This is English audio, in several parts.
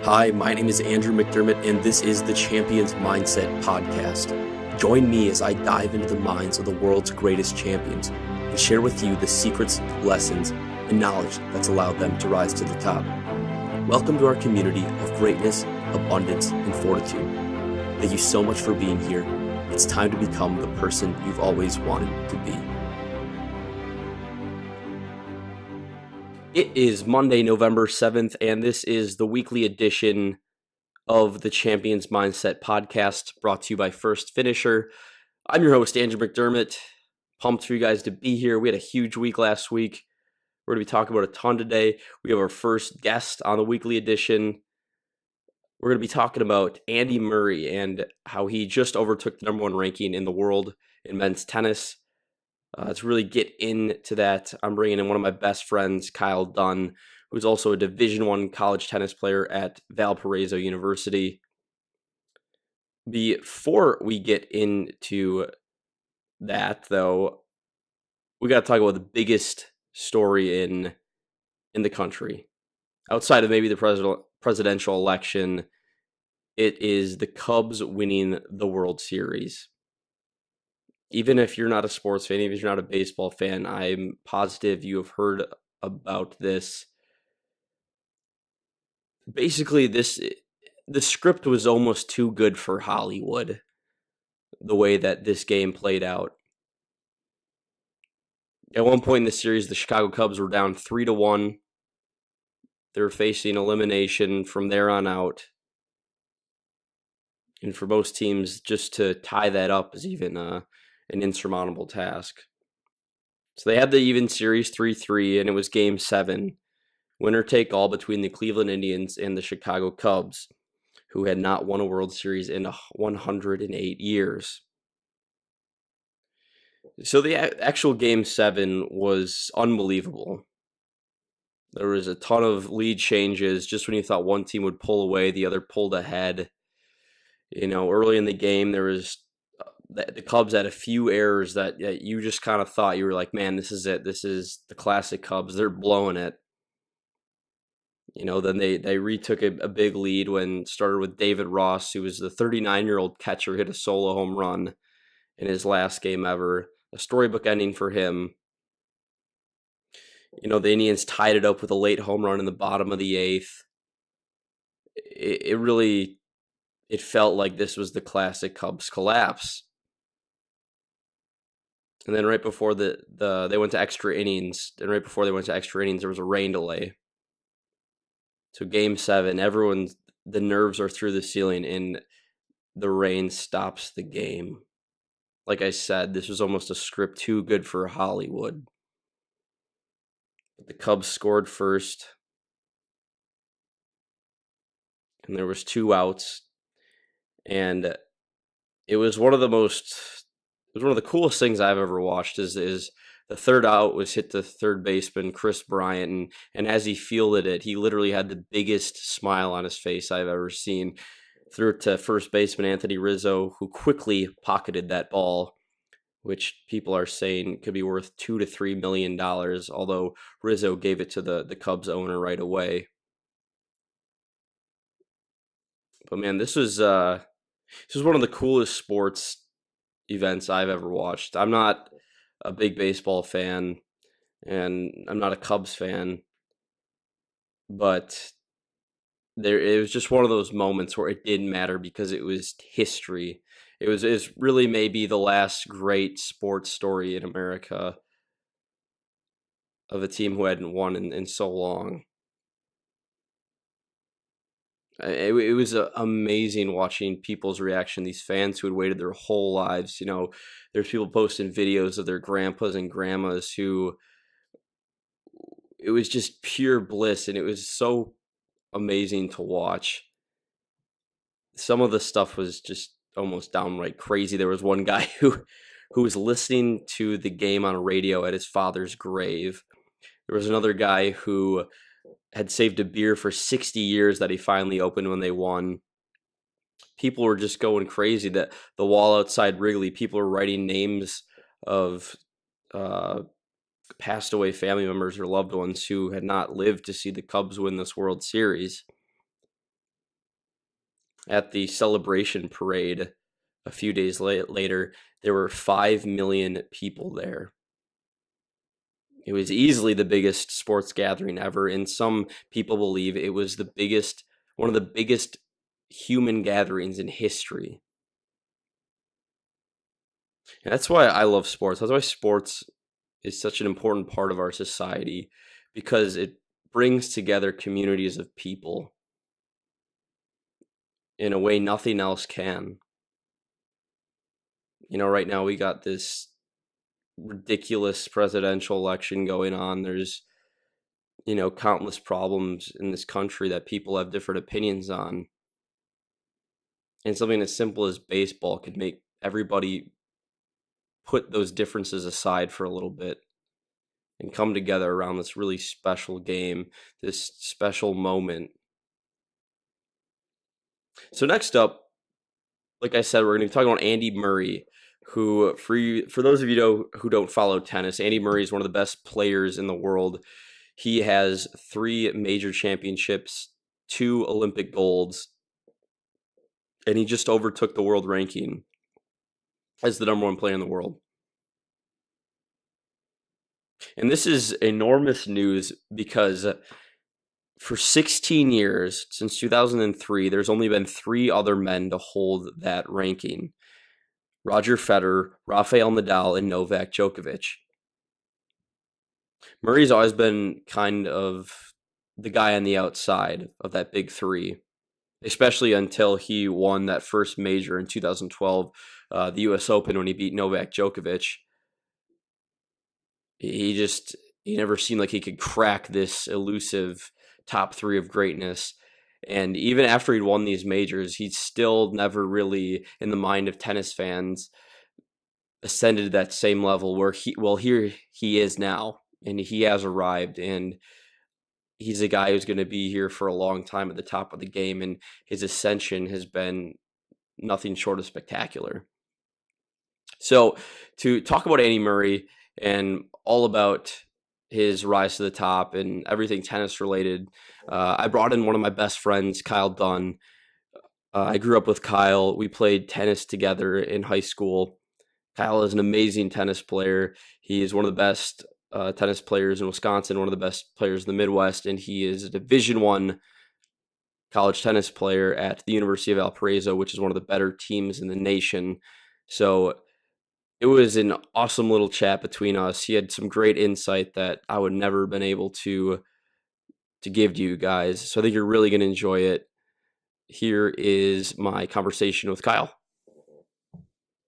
Hi, my name is Andrew McDermott, and this is the Champions Mindset Podcast. Join me as I dive into the minds of the world's greatest champions and share with you the secrets, lessons, and knowledge that's allowed them to rise to the top. Welcome to our community of greatness, abundance, and fortitude. Thank you so much for being here. It's time to become the person you've always wanted to be. It is Monday, November 7th, and this is the weekly edition of the Champions Mindset Podcast, brought to you by First Finisher. I'm your host, Andrew McDermott. Pumped for you guys to be here. We had a huge week last week. We're going to be talking about a ton today. We have our first guest on the weekly edition. We're going to be talking about Andy Murray and how he just overtook the number one ranking in the world in men's tennis. To really get into that, I'm bringing in one of my best friends, Kyle Dunn, who's also a Division I college tennis player at Valparaiso University. Before we get into that, though, we got to talk about the biggest story in the country. Outside of maybe the presidential election, it is the Cubs winning the World Series. Even if you're not a sports fan, even if you're not a baseball fan, I'm positive you have heard about this. Basically, the script was almost too good for Hollywood, the way that this game played out. At one point in the series, the Chicago Cubs were down 3-1. They were facing elimination from there on out. And for most teams, just to tie that up is even an insurmountable task. So they had the even series 3-3, and it was Game 7. Winner take all between the Cleveland Indians and the Chicago Cubs, who had not won a World Series in 108 years. So the actual Game 7 was unbelievable. There was a ton of lead changes. Just when you thought one team would pull away, the other pulled ahead. Early in the game, there was the Cubs had a few errors that you just kind of thought, you were like, man, this is it. This is the classic Cubs. They're blowing it. Then they retook a big lead when started with David Ross, who was the 39-year-old catcher, hit a solo home run in his last game ever. A storybook ending for him. The Indians tied it up with a late home run in the bottom of the 8th. It felt like this was the classic Cubs collapse. And then right before they went to extra innings, there was a rain delay. So Game 7, the nerves are through the ceiling, and the rain stops the game. Like I said, this was almost a script too good for Hollywood. But the Cubs scored first, and there was 2 outs, and it was one of the coolest things I've ever watched. Is the third out was hit to third baseman Chris Bryant, and as he fielded it, he literally had the biggest smile on his face I've ever seen. Threw it to first baseman Anthony Rizzo, who quickly pocketed that ball, which people are saying could be worth $2 to $3 million, although Rizzo gave it to the Cubs owner right away. But man, this was one of the coolest sports events I've ever watched. I'm not a big baseball fan, and I'm not a Cubs fan, but it was just one of those moments where it didn't matter because it was history. It was really maybe the last great sports story in America of a team who hadn't won in so long. It was amazing watching people's reaction. These fans who had waited their whole lives. There's people posting videos of their grandpas and grandmas who, it was just pure bliss, and it was so amazing to watch. Some of the stuff was just almost downright crazy. There was one guy who was listening to the game on radio at his father's grave. There was another guy who had saved a beer for 60 years that he finally opened when they won. People were just going crazy. That the wall outside Wrigley, people were writing names of passed away family members or loved ones who had not lived to see the Cubs win this World Series. At the celebration parade a few days later, there were 5 million people there. It was easily the biggest sports gathering ever, and some people believe it was one of the biggest human gatherings in history. And that's why I love sports. That's why sports is such an important part of our society, because it brings together communities of people in a way nothing else can. Right now we got this ridiculous presidential election going on. There's, countless problems in this country that people have different opinions on. And something as simple as baseball could make everybody put those differences aside for a little bit and come together around this really special game, this special moment. So next up, like I said, we're going to be talking about Andy Murray, who, for those of you who don't follow tennis, Andy Murray is one of the best players in the world. He has 3 major championships, 2 Olympic golds, and he just overtook the world ranking as the number 1 player in the world. And this is enormous news because for 16 years, since 2003, there's only been 3 other men to hold that ranking: Roger Federer, Rafael Nadal, and Novak Djokovic. Murray's always been kind of the guy on the outside of that big 3, especially until he won that first major in 2012, the U.S. Open, when he beat Novak Djokovic. He never seemed like he could crack this elusive top 3 of greatness. And even after he'd won these majors, he's still never really, in the mind of tennis fans, ascended to that same level where here he is now, and he has arrived, and he's a guy who's going to be here for a long time at the top of the game, and his ascension has been nothing short of spectacular. So to talk about Andy Murray and all about his rise to the top and everything tennis related, I brought in one of my best friends, Kyle Dunn. I grew up with Kyle. We played tennis together in high school. Kyle is an amazing tennis player. He is one of the best tennis players in Wisconsin, one of the best players in the Midwest, and he is a Division I college tennis player at the University of Valparaiso, which is one of the better teams in the nation. So it was an awesome little chat between us. He had some great insight that I would never have been able to give to you guys. So I think you're really going to enjoy it. Here is my conversation with Kyle.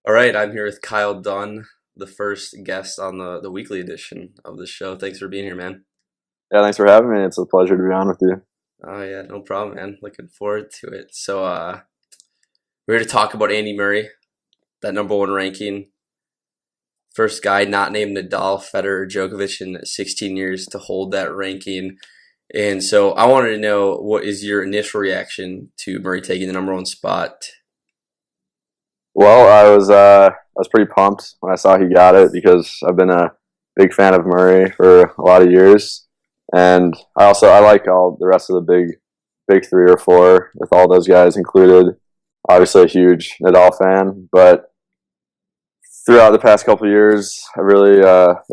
All right, I'm here with Kyle Dunn, the first guest on the weekly edition of the show. Thanks for being here, man. Yeah, thanks for having me. It's a pleasure to be on with you. Oh, yeah, no problem, man. Looking forward to it. So we're here to talk about Andy Murray, that number 1 ranking. First guy not named Nadal, Federer, or Djokovic in 16 years to hold that ranking. And so I wanted to know, what is your initial reaction to Murray taking the number 1 spot? Well, I was pretty pumped when I saw he got it, because I've been a big fan of Murray for a lot of years, and I like all the rest of the big 3 or 4 with all those guys included. Obviously, a huge Nadal fan, but throughout the past couple of years, I really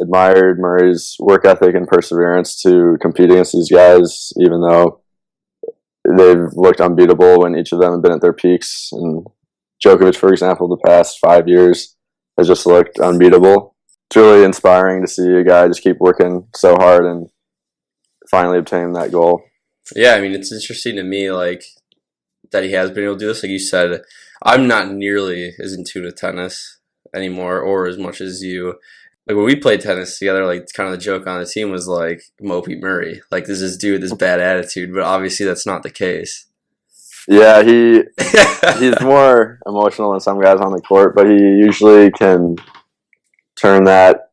admired Murray's work ethic and perseverance to compete against these guys, even though they've looked unbeatable when each of them have been at their peaks. And Djokovic, for example, the past 5 years has just looked unbeatable. It's really inspiring to see a guy just keep working so hard and finally obtain that goal. Yeah, I mean, it's interesting to me, like, that he has been able to do this. Like you said, I'm not nearly as in tune with tennis anymore, or as much as you. Like, when we played tennis together, like, kind of the joke on the team was like, Mopey Murray, like, this is dude with this bad attitude, but obviously that's not the case. Yeah, he's more emotional than some guys on the court, but he usually can turn that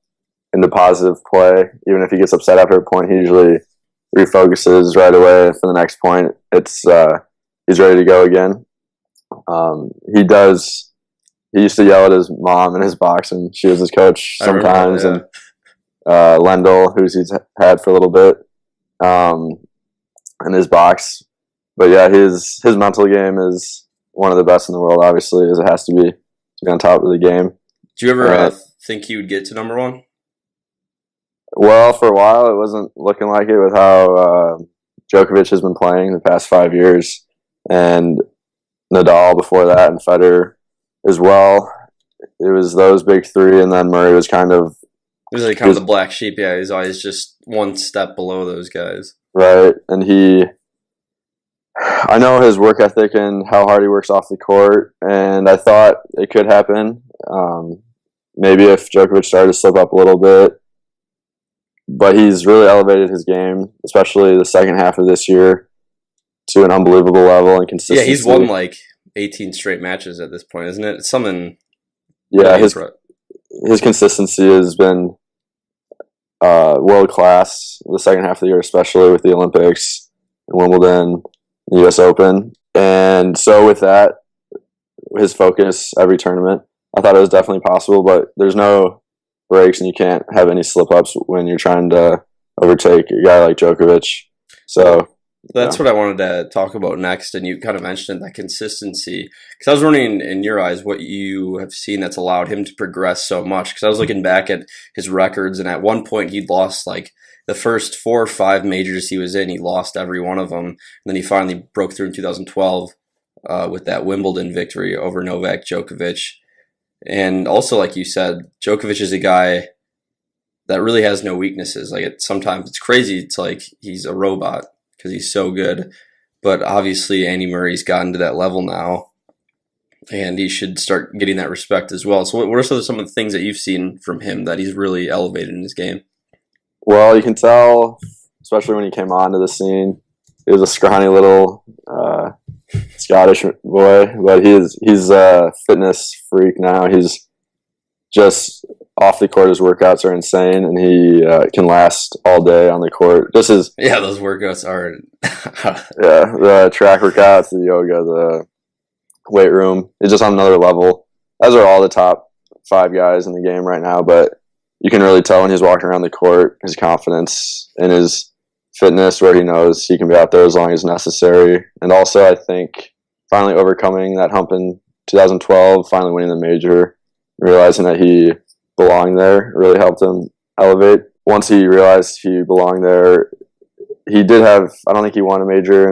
into positive play. Even if he gets upset after a point, he usually refocuses right away for the next point. He's ready to go again. He used to yell at his mom in his box, and she was his coach sometimes, and Lendl, who's he's had for a little bit, in his box. But yeah, his mental game is one of the best in the world, obviously, as it has to be on top of the game. Do you ever think he would get to number one? Well, for a while, it wasn't looking like it with how Djokovic has been playing the past 5 years, and Nadal before that, and Federer as well. It was those big three, and then Murray was kind of He was like kind of the black sheep. Yeah, he's always just one step below those guys. right. And I know his work ethic and how hard he works off the court, and I thought it could happen. Maybe if Djokovic started to slip up a little bit, but he's really elevated his game, especially the second half of this year, to an unbelievable level and consistency. Yeah, he's won like 18 straight matches at this point, isn't it? It's something. Yeah, his consistency has been world class. The second half of the year, especially with the Olympics, Wimbledon, the U.S. Open, and so with that, his focus every tournament, I thought it was definitely possible. But there's no breaks, and you can't have any slip ups when you're trying to overtake a guy like Djokovic. So that's what I wanted to talk about next, and you kind of mentioned that consistency. Because I was wondering, in your eyes, what you have seen that's allowed him to progress so much. Because I was looking back at his records, and at one point he'd lost like the first 4 or 5 majors he was in, he lost every one of them. And then he finally broke through in 2012 with that Wimbledon victory over Novak Djokovic. And also, like you said, Djokovic is a guy that really has no weaknesses. Like sometimes it's crazy. It's like he's a robot because he's so good. But obviously, Andy Murray's gotten to that level now, and he should start getting that respect as well. So what are some of the things that you've seen from him that he's really elevated in his game? Well, you can tell, especially when he came onto the scene, he was a scrawny little Scottish boy, but he's a fitness freak now. He's just off the court. His workouts are insane, and he can last all day on the court. Those workouts are the track workouts, the yoga, the weight room. It's just on another level. Those are all the top 5 guys in the game right now, but you can really tell when he's walking around the court, his confidence and his fitness, where he knows he can be out there as long as necessary. And also, I think finally overcoming that hump in 2012, finally winning the major, realizing that he belonged there, really helped him elevate. Once he realized he belonged there, he did have, I don't think he won a major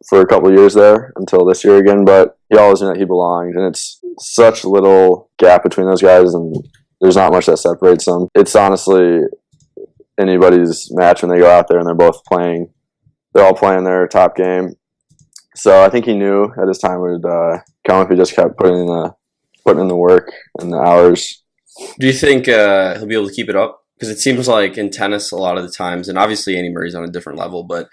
for a couple of years there until this year again, but he always knew that he belonged. And it's such little gap between those guys, and there's not much that separates them. It's honestly anybody's match when they go out there and they're all playing their top game. So I think he knew that his time would come if he just kept putting in the work and the hours. Do you think he'll be able to keep it up? Because it seems like in tennis a lot of the times, and obviously Andy Murray's on a different level, but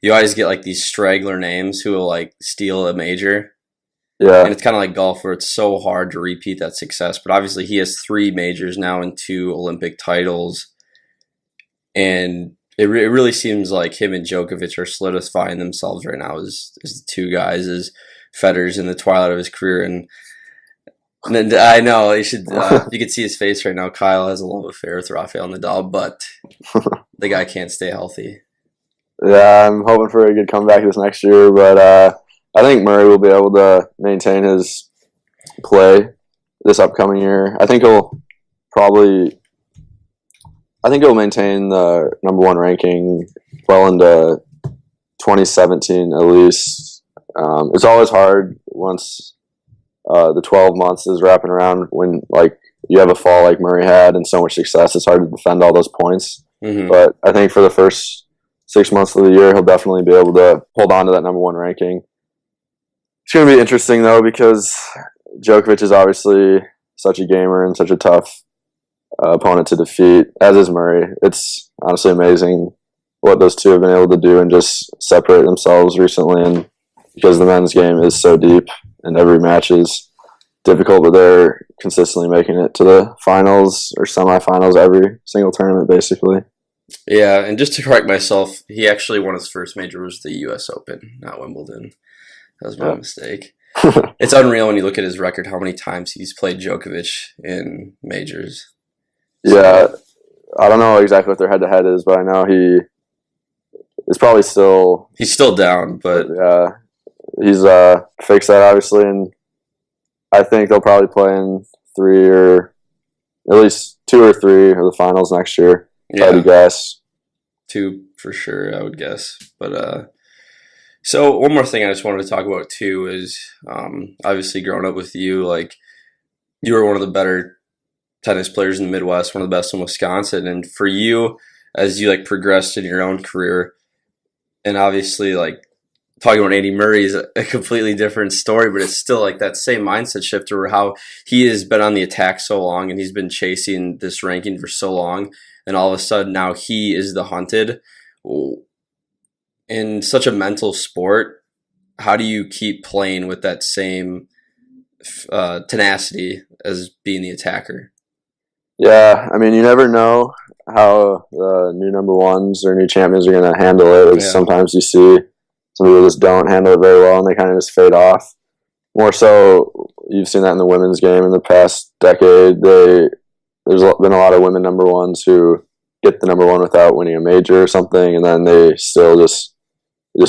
you always get like these straggler names who will like steal a major. Yeah. And it's kind of like golf where it's so hard to repeat that success. But obviously he has 3 majors now and 2 Olympic titles. And it really seems like him and Djokovic are solidifying themselves right now as the 2 guys, as Federer's in the twilight of his career. And I know you should. You could see his face right now. Kyle has a love affair with Rafael Nadal, but the guy can't stay healthy. Yeah, I'm hoping for a good comeback this next year, but I think Murray will be able to maintain his play this upcoming year. I think he'll maintain the number 1 ranking well into 2017 at least. It's always hard once the 12 months is wrapping around, when like you have a fall like Murray had and so much success. It's hard to defend all those points. Mm-hmm. But I think for the first 6 months of the year, he'll definitely be able to hold on to that number 1 ranking. It's going to be interesting though, because Djokovic is obviously such a gamer and such a tough opponent to defeat, as is Murray. It's honestly amazing what those 2 have been able to do and just separate themselves recently. And because the men's game is so deep and every match is difficult, but they're consistently making it to the finals or semifinals every single tournament, basically. Yeah, and just to correct myself, he actually won his first major was the U.S. Open, not Wimbledon. That was my mistake. It's unreal when you look at his record, how many times he's played Djokovic in majors. Yeah, I don't know exactly what their head-to-head is, but I know he is probably still... He's still down, but... Yeah, he's fixed that obviously, and I think they'll probably play in 3 or at least 2 or 3 of the finals next year. If I had to Yeah, guess. 2 for sure, I would guess. But so one more thing I just wanted to talk about too is obviously growing up with you, like you were one of the better tennis players in the Midwest, one of the best in Wisconsin, and for you as you like progressed in your own career, and obviously like talking about Andy Murray is a completely different story, but it's still like that same mindset shift or how he has been on the attack so long and he's been chasing this ranking for so long, and all of a sudden now he is the hunted in such a mental sport. How do you keep playing with that same tenacity as being the attacker? Yeah, I mean, you never know how the new number ones or new champions are going to handle it. As Yeah, sometimes you see some people just don't handle it very well and they kind of just fade off. More so, you've seen that in the women's game in the past decade. There's been a lot of women number ones who get the number one without winning a major or something, and then they still just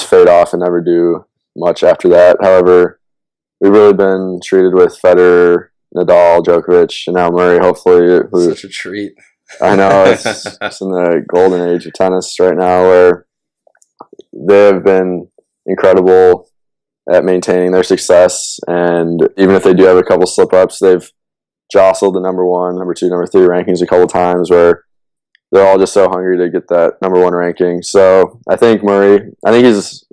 fade off and never do much after that. However, we've really been treated with Federer, Nadal, Djokovic, and now Murray. Hopefully, who such a treat. I know it's in the golden age of tennis right now, where they have been incredible at maintaining their success. And even if they do have a couple slip ups, they've jostled the number one, number two, number three rankings a couple times where they're all just so hungry to get that number one ranking. So I think he's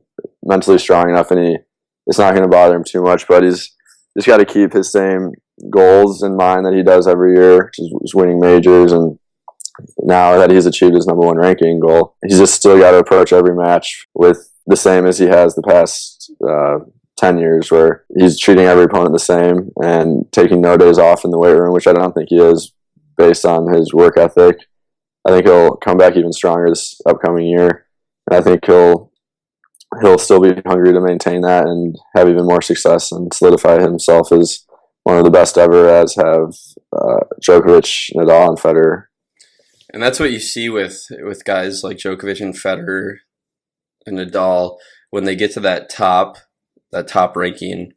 mentally strong enough and it's not going to bother him too much, but he's just got to keep his same goals in mind that he does every year, which is winning majors. And now that he's achieved his number one ranking goal, he's just still got to approach every match with the same as he has the past 10 years, where he's treating every opponent the same and taking no days off in the weight room, which I don't think he is based on his work ethic. I think he'll come back even stronger this upcoming year. And I think he'll still be hungry to maintain that and have even more success and solidify himself as one of the best ever, as have Djokovic, Nadal, and Federer. And that's what you see with guys like Djokovic and Federer and Nadal when they get to that top ranking,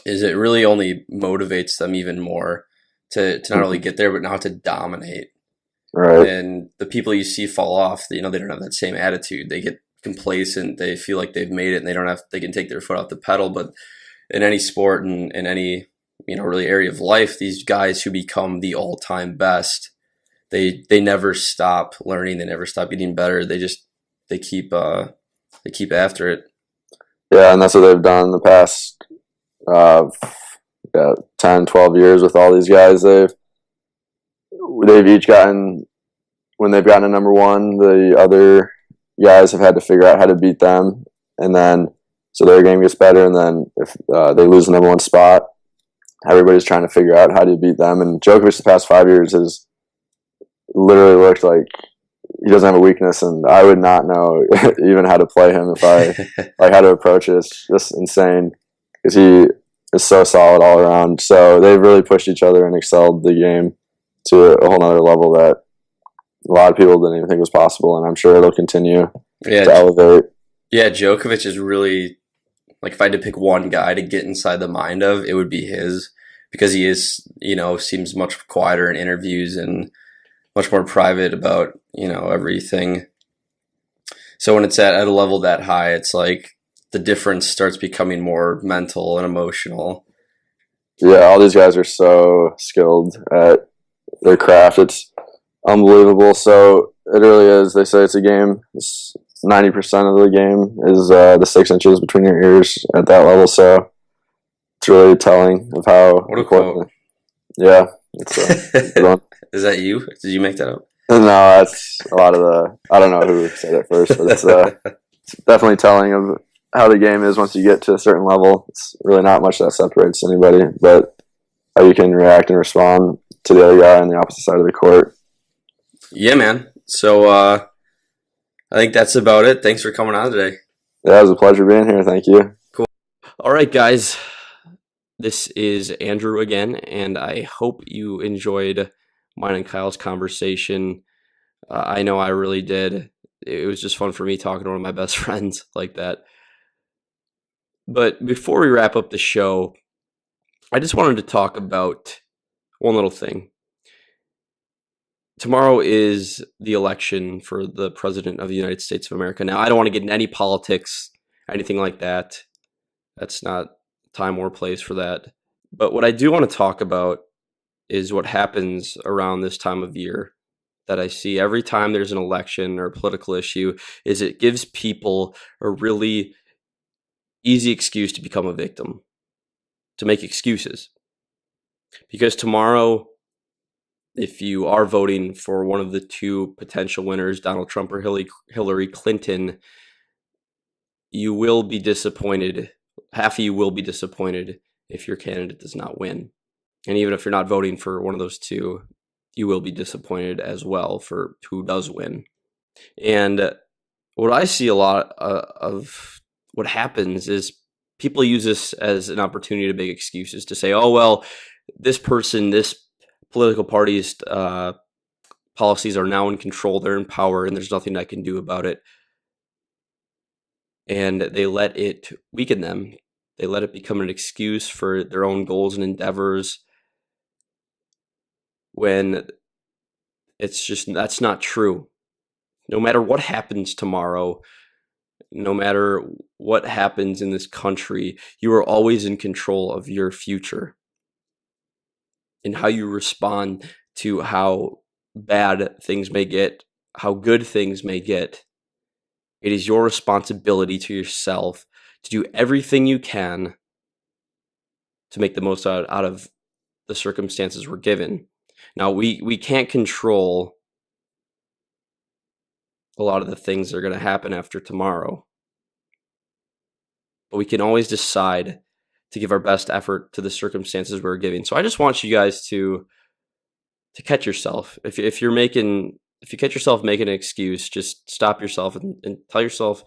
is it really only motivates them even more to not only get there but now to dominate. Right. And the people you see fall off, they don't have that same attitude. They get complacent. They feel like they've made it and they can take their foot off the pedal. But in any sport and in any, really area of life, these guys who become the all-time best, they never stop learning. They never stop getting better. They keep after it. Yeah, and that's what they've done the past uh, 10, 12 years with all these guys. They've each gotten, when they've gotten a number one, the other guys have had to figure out how to beat them, and then so their game gets better. And then if they lose the number one spot, everybody's trying to figure out how to beat them. And Djokovic the past 5 years has literally looked like he doesn't have a weakness, and I would not know even how to play him if I like how to approach it. It's just insane because he is so solid all around. So they've really pushed each other and excelled the game to a whole nother level that a lot of people didn't even think was possible, and I'm sure it'll continue Yeah, to elevate. yeah. Djokovic is really, like, if I had to pick one guy to get inside the mind of, it would be his, because he is, seems much quieter in interviews and much more private about, everything. So when it's at a level that high, it's like the difference starts becoming more mental and emotional. Yeah, all these guys are so skilled at their craft. It's unbelievable. So it really is. They say it's a game. 90% of the game is the 6 inches between your ears at that level. So it's really telling of how What a important. quote. Yeah, it's a good one. Is that you? Did you make that up? No, that's a lot of I don't know who said it first, but it's definitely telling of how the game is once you get to a certain level. It's really not much that separates anybody, but how you can react and respond to the other guy on the opposite side of the court. Yeah, man. So I think that's about it. Thanks for coming on today. Yeah, it was a pleasure being here. Thank you. Cool. All right, guys. This is Andrew again, and I hope you enjoyed mine and Kyle's conversation. I know I really did. It was just fun for me talking to one of my best friends like that. But before we wrap up the show, I just wanted to talk about one little thing. Tomorrow is the election for the President of the United States of America. Now, I don't want to get into any politics, anything like that. That's not time or place for that. But what I do want to talk about is what happens around this time of year that I see every time there's an election or a political issue is it gives people a really easy excuse to become a victim, to make excuses. Because tomorrow, if you are voting for one of the two potential winners, Donald Trump or Hillary Clinton, you will be disappointed. Half of you will be disappointed if your candidate does not win. And even if you're not voting for one of those two, you will be disappointed as well for who does win. And what I see a lot of what happens is people use this as an opportunity to make excuses to say, oh, well, this person, this political party's policies are now in control, they're in power, and there's nothing I can do about it. And they let it weaken them. They let it become an excuse for their own goals and endeavors when it's just, that's not true. No matter what happens tomorrow, no matter what happens in this country, you are always in control of your future and how you respond to how bad things may get, how good things may get. It is your responsibility to yourself to do everything you can to make the most out of the circumstances we're given. Now, we can't control a lot of the things that are going to happen after tomorrow, but we can always decide to give our best effort to the circumstances we're giving. So I just want you guys to catch yourself. If you catch yourself making an excuse, just stop yourself and tell yourself,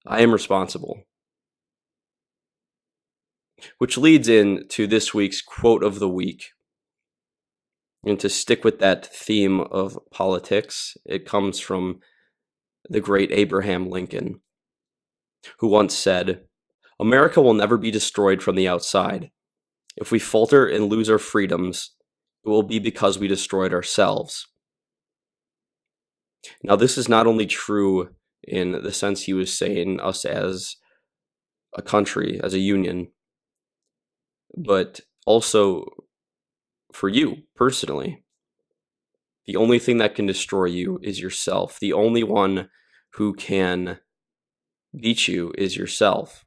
I am responsible. Which leads into this week's quote of the week. And to stick with that theme of politics, it comes from the great Abraham Lincoln, who once said, America will never be destroyed from the outside. If we falter and lose our freedoms, it will be because we destroyed ourselves. Now, this is not only true in the sense he was saying us as a country, as a union, but also for you personally. The only thing that can destroy you is yourself. The only one who can beat you is yourself.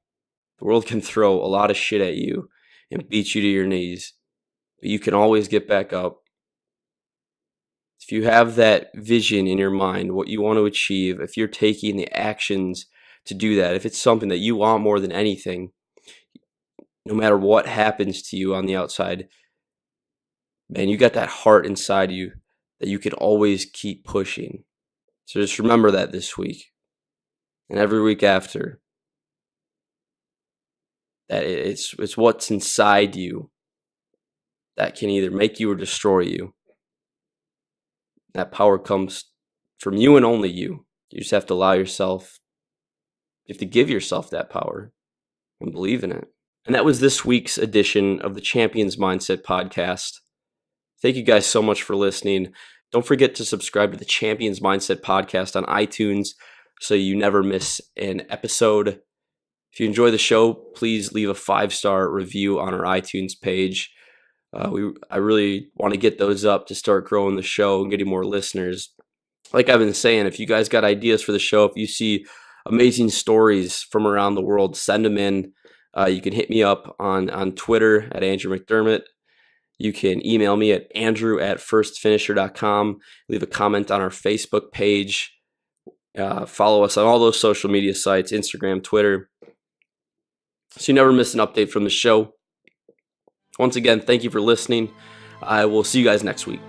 The world can throw a lot of shit at you and beat you to your knees, but you can always get back up. If you have that vision in your mind, what you want to achieve, if you're taking the actions to do that, if it's something that you want more than anything, no matter what happens to you on the outside, man, you got that heart inside you that you can always keep pushing. So just remember that this week and every week after, that it's what's inside you that can either make you or destroy you. That power comes from you and only you. You just have to allow yourself, you have to give yourself that power and believe in it. And that was this week's edition of the Champions Mindset Podcast. Thank you guys so much for listening. Don't forget to subscribe to the Champions Mindset Podcast on iTunes so you never miss an episode. If you enjoy the show, please leave a 5-star review on our iTunes page. I really want to get those up to start growing the show and getting more listeners. Like I've been saying, if you guys got ideas for the show, if you see amazing stories from around the world, send them in. You can hit me up on Twitter at Andrew McDermott. You can email me at andrew@firstfinisher.com. Leave a comment on our Facebook page. Follow us on all those social media sites, Instagram, Twitter, so you never miss an update from the show. Once again, thank you for listening. I will see you guys next week.